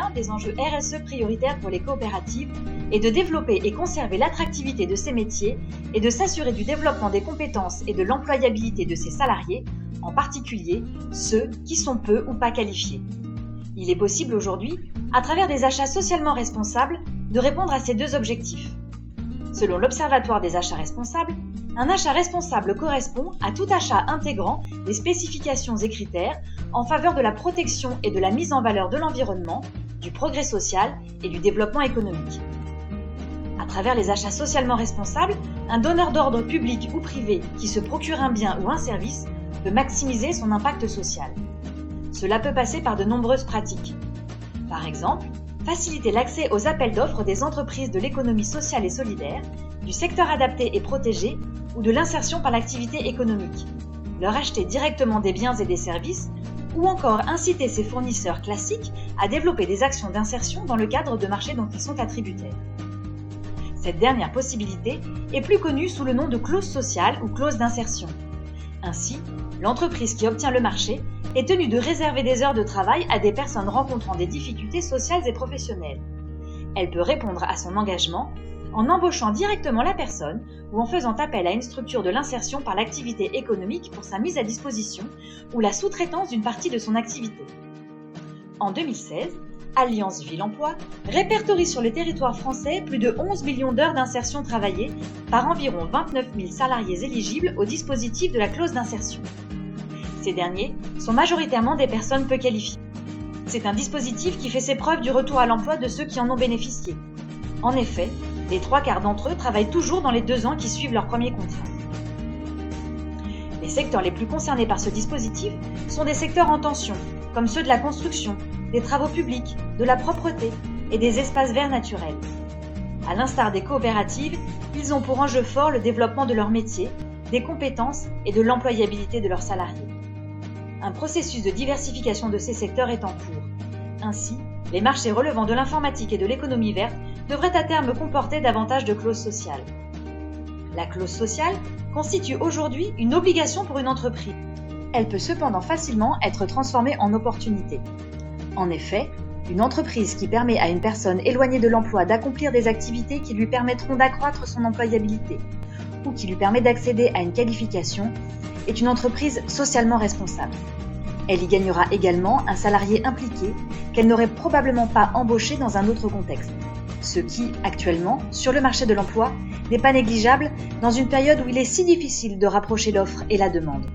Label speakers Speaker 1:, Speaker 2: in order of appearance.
Speaker 1: l'un des enjeux RSE prioritaires pour les coopératives est de développer et conserver l'attractivité de ces métiers et de s'assurer du développement des compétences et de l'employabilité de ses salariés, en particulier ceux qui sont peu ou pas qualifiés. Il est possible aujourd'hui, à travers des achats socialement responsables, de répondre à ces deux objectifs. Selon l'Observatoire des achats responsables, un achat responsable correspond à tout achat intégrant les spécifications et critères en faveur de la protection et de la mise en valeur de l'environnement, du progrès social et du développement économique. À travers les achats socialement responsables, un donneur d'ordre public ou privé qui se procure un bien ou un service peut maximiser son impact social. Cela peut passer par de nombreuses pratiques. Par exemple, faciliter l'accès aux appels d'offres des entreprises de l'économie sociale et solidaire, du secteur adapté et protégé ou de l'insertion par l'activité économique, leur acheter directement des biens et des services, ou encore inciter ces fournisseurs classiques à développer des actions d'insertion dans le cadre de marchés dont ils sont attributaires. Cette dernière possibilité est plus connue sous le nom de clause sociale ou clause d'insertion. Ainsi, l'entreprise qui obtient le marché est tenue de réserver des heures de travail à des personnes rencontrant des difficultés sociales et professionnelles. Elle peut répondre à son engagement en embauchant directement la personne ou en faisant appel à une structure de l'insertion par l'activité économique pour sa mise à disposition ou la sous-traitance d'une partie de son activité. En 2016, Alliance Ville-Emploi répertorie sur le territoire français plus de 11 millions d'heures d'insertion travaillées par environ 29 000 salariés éligibles au dispositif de la clause d'insertion. Ces derniers sont majoritairement des personnes peu qualifiées. C'est un dispositif qui fait ses preuves du retour à l'emploi de ceux qui en ont bénéficié. En effet, les 3/4 d'entre eux travaillent toujours dans les 2 ans qui suivent leur premier contrat. Les secteurs les plus concernés par ce dispositif sont des secteurs en tension, comme ceux de la construction, des travaux publics, de la propreté et des espaces verts naturels. À l'instar des coopératives, ils ont pour enjeu fort le développement de leur métier, des compétences et de l'employabilité de leurs salariés. Un processus de diversification de ces secteurs est en cours. Ainsi, les marchés relevant de l'informatique et de l'économie verte devraient à terme comporter davantage de clauses sociales. La clause sociale constitue aujourd'hui une obligation pour une entreprise. Elle peut cependant facilement être transformée en opportunité. En effet, une entreprise qui permet à une personne éloignée de l'emploi d'accomplir des activités qui lui permettront d'accroître son employabilité ou qui lui permet d'accéder à une qualification est une entreprise socialement responsable. Elle y gagnera également un salarié impliqué qu'elle n'aurait probablement pas embauché dans un autre contexte. Ce qui, actuellement, sur le marché de l'emploi, n'est pas négligeable dans une période où il est si difficile de rapprocher l'offre et la demande.